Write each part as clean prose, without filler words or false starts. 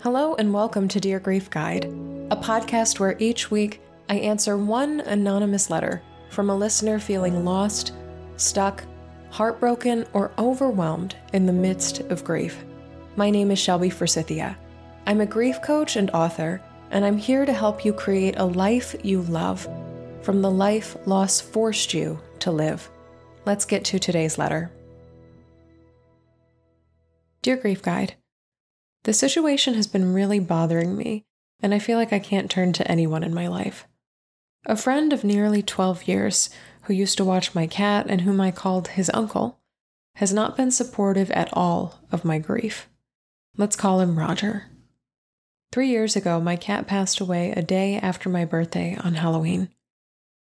Hello and welcome to Dear Grief Guide, a podcast where each week I answer one anonymous letter from a listener feeling lost, stuck, heartbroken, or overwhelmed in the midst of grief. My name is Shelby Forsythia. I'm a grief coach and author, and I'm here to help you create a life you love from the life loss forced you to live. Let's get to today's letter. Dear Grief Guide, the situation has been really bothering me, and I feel like I can't turn to anyone in my life. A friend of nearly 12 years, who used to watch my cat and whom I called his uncle, has not been supportive at all of my grief. Let's call him Roger. 3 years ago, my cat passed away a day after my birthday on Halloween.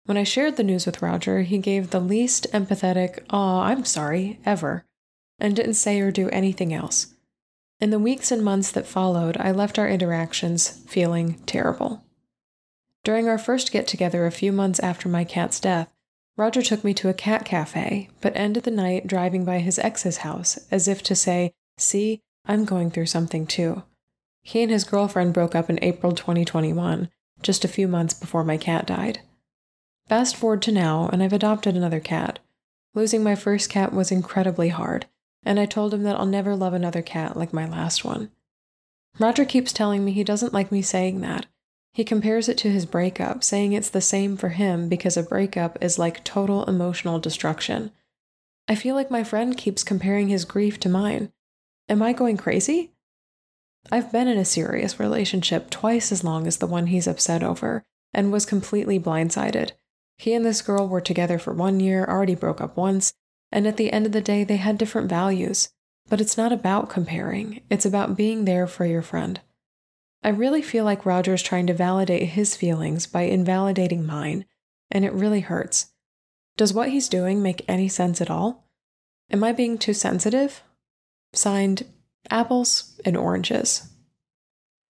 When I shared the news with Roger, he gave the least empathetic, "Aw, I'm sorry," ever, and didn't say or do anything else. In the weeks and months that followed, I left our interactions feeling terrible. During our first get-together a few months after my cat's death, Roger took me to a cat cafe, but ended the night driving by his ex's house, as if to say, "See, I'm going through something too." He and his girlfriend broke up in April 2021, just a few months before my cat died. Fast forward to now, and I've adopted another cat. Losing my first cat was incredibly hard, and I told him that I'll never love another cat like my last one. Roger keeps telling me he doesn't like me saying that. He compares it to his breakup, saying it's the same for him because a breakup is like total emotional destruction. I feel like my friend keeps comparing his grief to mine. Am I going crazy? I've been in a serious relationship twice as long as the one he's upset over, and was completely blindsided. He and this girl were together for 1 year, already broke up once, and at the end of the day, they had different values. But it's not about comparing. It's about being there for your friend. I really feel like Roger's trying to validate his feelings by invalidating mine, and it really hurts. Does what he's doing make any sense at all? Am I being too sensitive? Signed, Apples and Oranges.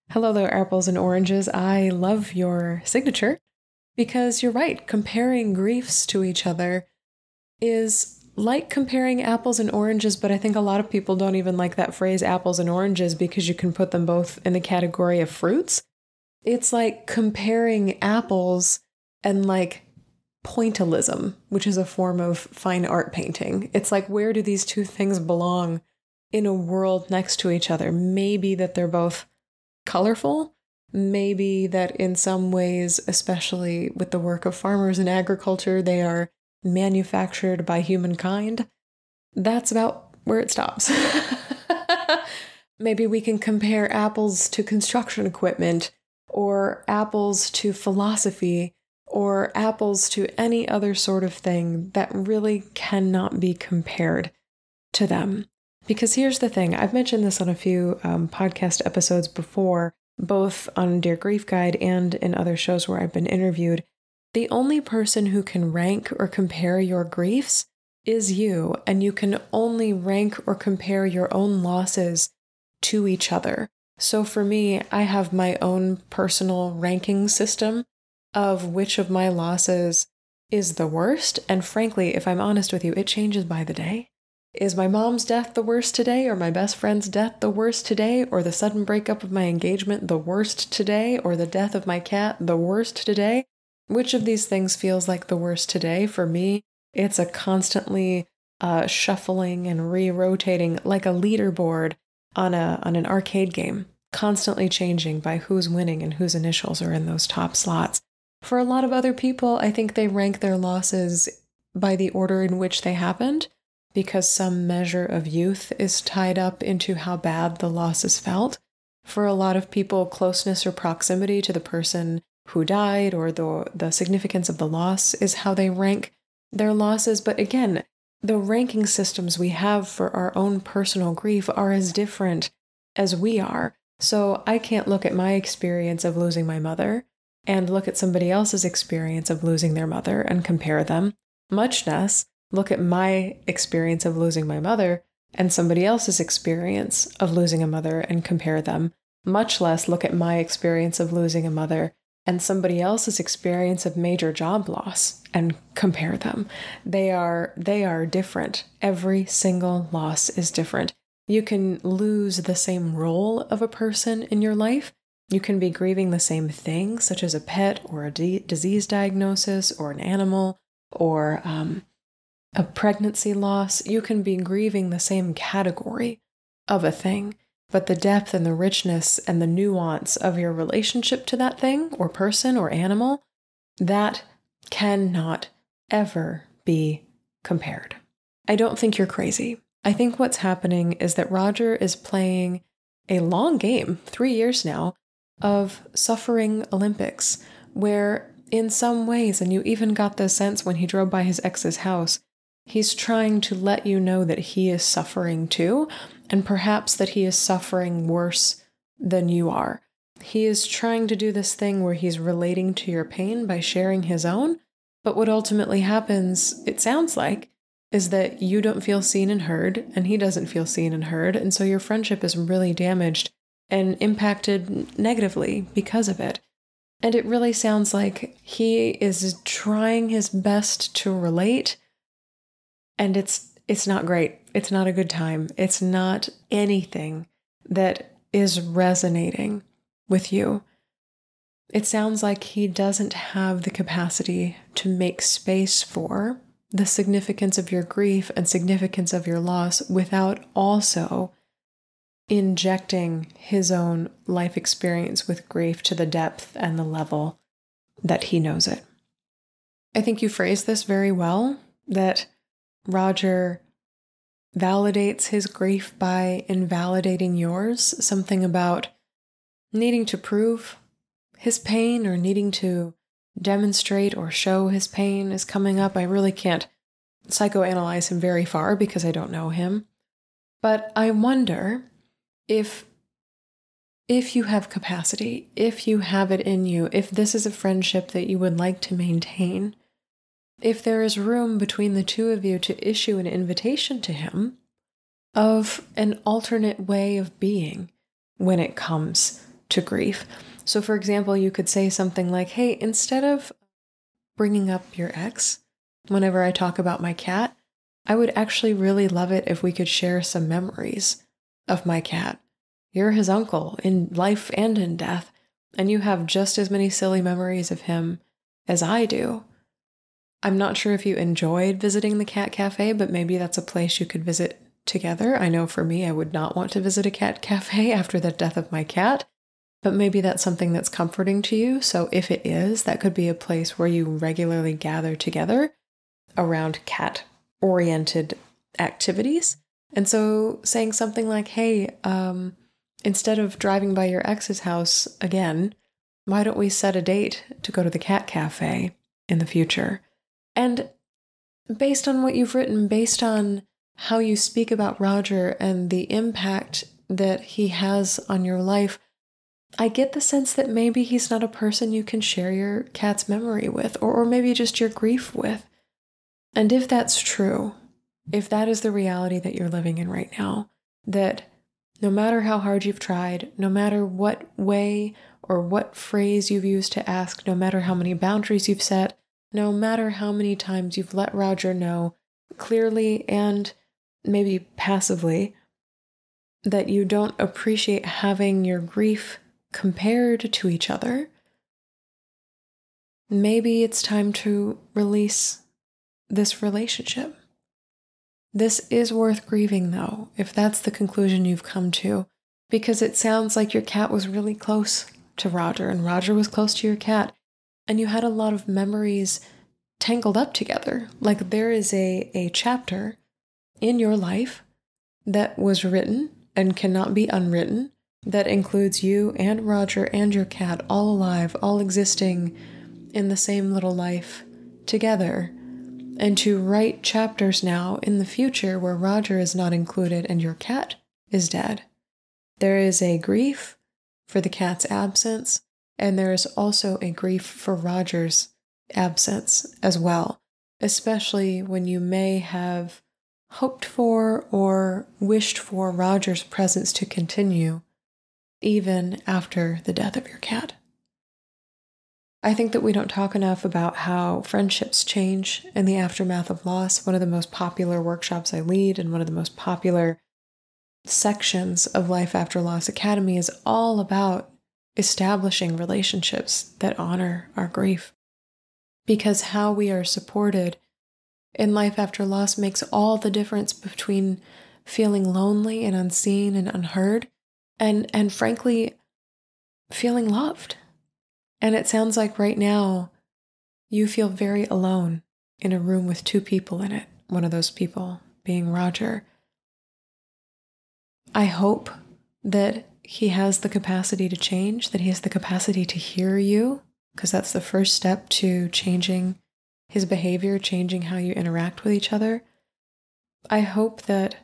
Hello there, Apples and Oranges. I love your signature because you're right. Comparing griefs to each other is like comparing apples and oranges, but I think a lot of people don't even like that phrase apples and oranges because you can put them both in the category of fruits. It's like comparing apples and like pointillism, which is a form of fine art painting. It's like, where do these two things belong in a world next to each other? Maybe that they're both colorful. Maybe that in some ways, especially with the work of farmers and agriculture, they are manufactured by humankind. That's about where it stops. Maybe we can compare apples to construction equipment, or apples to philosophy, or apples to any other sort of thing that really cannot be compared to them. Because here's the thing, I've mentioned this on a few podcast episodes before, both on Dear Grief Guide and in other shows where I've been interviewed. The only person who can rank or compare your griefs is you, and you can only rank or compare your own losses to each other. So for me, I have my own personal ranking system of which of my losses is the worst, and frankly, if I'm honest with you, it changes by the day. Is my mom's death the worst today, or my best friend's death the worst today, or the sudden breakup of my engagement the worst today, or the death of my cat the worst today? Which of these things feels like the worst today? For me, it's a constantly shuffling and re-rotating like a leaderboard on an arcade game, constantly changing by who's winning and whose initials are in those top slots. For a lot of other people, I think they rank their losses by the order in which they happened, because some measure of youth is tied up into how bad the loss is felt. For a lot of people, closeness or proximity to the person who died or the significance of the loss is how they rank their losses. But again, the ranking systems we have for our own personal grief are as different as we are. So I can't look at my experience of losing my mother and look at somebody else's experience of losing their mother and compare them, much less look at my experience of losing my mother and somebody else's experience of losing a mother and compare them, much less look at my experience of losing a mother and somebody else's experience of major job loss and compare them. They are different. Every single loss is different. You can lose the same role of a person in your life. You can be grieving the same thing, such as a pet or a disease diagnosis or an animal or a pregnancy loss. You can be grieving the same category of a thing, but the depth and the richness and the nuance of your relationship to that thing or person or animal, that cannot ever be compared. I don't think you're crazy. I think what's happening is that Roger is playing a long game, 3 years now, of suffering Olympics, where in some ways, and you even got the sense when he drove by his ex's house, he's trying to let you know that he is suffering too, and perhaps that he is suffering worse than you are. He is trying to do this thing where he's relating to your pain by sharing his own, but what ultimately happens, it sounds like, is that you don't feel seen and heard, and he doesn't feel seen and heard, and so your friendship is really damaged and impacted negatively because of it. And it really sounds like he is trying his best to relate, and it's not great. It's not a good time. It's not anything that is resonating with you. It sounds like he doesn't have the capacity to make space for the significance of your grief and significance of your loss without also injecting his own life experience with grief to the depth and the level that he knows it. I think you phrased this very well, that Roger validates his grief by invalidating yours, something about needing to prove his pain or needing to demonstrate or show his pain is coming up. I really can't psychoanalyze him very far because I don't know him. But I wonder if you have capacity, if you have it in you, if this is a friendship that you would like to maintain, if there is room between the two of you to issue an invitation to him of an alternate way of being when it comes to grief. So, for example, you could say something like, hey, instead of bringing up your ex whenever I talk about my cat, I would actually really love it if we could share some memories of my cat. You're his uncle in life and in death, and you have just as many silly memories of him as I do. I'm not sure if you enjoyed visiting the cat cafe, but maybe that's a place you could visit together. I know for me, I would not want to visit a cat cafe after the death of my cat, but maybe that's something that's comforting to you. So if it is, that could be a place where you regularly gather together around cat-oriented activities. And so saying something like, hey, instead of driving by your ex's house again, why don't we set a date to go to the cat cafe in the future? And based on what you've written, based on how you speak about Roger and the impact that he has on your life, I get the sense that maybe he's not a person you can share your cat's memory with, or maybe just your grief with. And if that's true, if that is the reality that you're living in right now, that no matter how hard you've tried, no matter what way or what phrase you've used to ask, no matter how many boundaries you've set, no matter how many times you've let Roger know clearly and maybe passively that you don't appreciate having your grief compared to each other, maybe it's time to release this relationship. This is worth grieving, though, if that's the conclusion you've come to, because it sounds like your cat was really close to Roger, and Roger was close to your cat, and you had a lot of memories tangled up together. Like there is a chapter in your life that was written and cannot be unwritten that includes you and Roger and your cat all alive, all existing in the same little life together. And to write chapters now in the future where Roger is not included and your cat is dead. There is a grief for the cat's absence, and there is also a grief for Roger's absence as well, especially when you may have hoped for or wished for Roger's presence to continue even after the death of your cat. I think that we don't talk enough about how friendships change in the aftermath of loss. One of the most popular workshops I lead and one of the most popular sections of Life After Loss Academy is all about establishing relationships that honor our grief. Because how we are supported in life after loss makes all the difference between feeling lonely and unseen and unheard, and frankly, feeling loved. And it sounds like right now you feel very alone in a room with two people in it, one of those people being Roger. I hope that he has the capacity to change, that he has the capacity to hear you, because that's the first step to changing his behavior, changing how you interact with each other. I hope that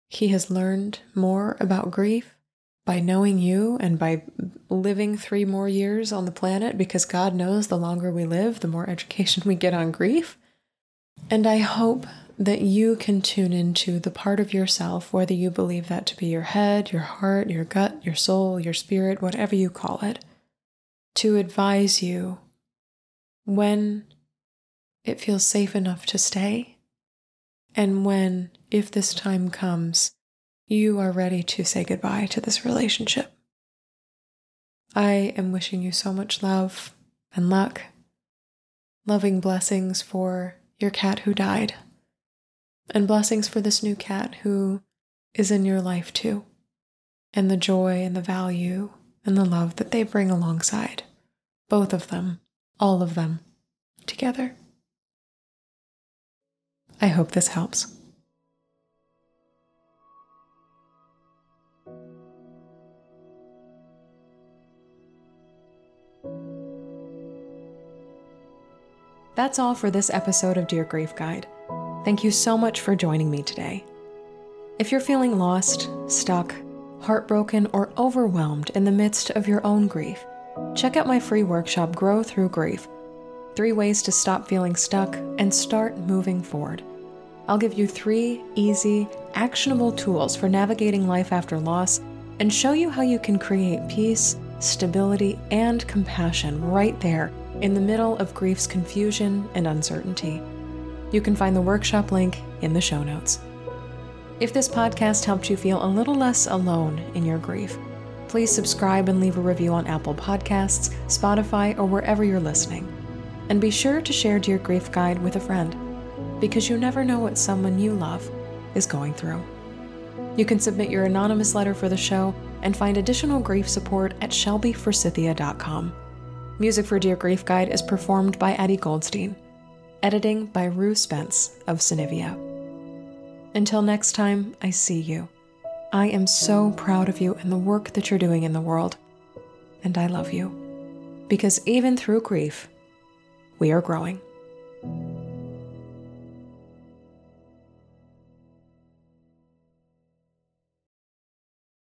he has learned more about grief by knowing you and by living 3 more years on the planet, because God knows the longer we live, the more education we get on grief. And I hope that you can tune into the part of yourself, whether you believe that to be your head, your heart, your gut, your soul, your spirit, whatever you call it, to advise you when it feels safe enough to stay, and when, if this time comes, you are ready to say goodbye to this relationship. I am wishing you so much love and luck, loving blessings for your cat who died, and blessings for this new cat who is in your life too, and the joy and the value and the love that they bring alongside, both of them, all of them, together. I hope this helps. That's all for this episode of Dear Grief Guide. Thank you so much for joining me today. If you're feeling lost, stuck, heartbroken, or overwhelmed in the midst of your own grief, check out my free workshop, Grow Through Grief: 3 ways to stop feeling stuck and start moving forward. I'll give you 3 easy, actionable tools for navigating life after loss and show you how you can create peace, stability, and compassion right there in the middle of grief's confusion and uncertainty. You can find the workshop link in the show notes. If this podcast helped you feel a little less alone in your grief, please subscribe and leave a review on Apple Podcasts, Spotify, or wherever you're listening. And be sure to share Dear Grief Guide with a friend, because you never know what someone you love is going through. You can submit your anonymous letter for the show and find additional grief support at shelbyforsythia.com. Music for Dear Grief Guide is performed by Addie Goldstein. Editing by Rue Spence of Synivia. Until next time, I see you. I am so proud of you and the work that you're doing in the world. And I love you. Because even through grief, we are growing.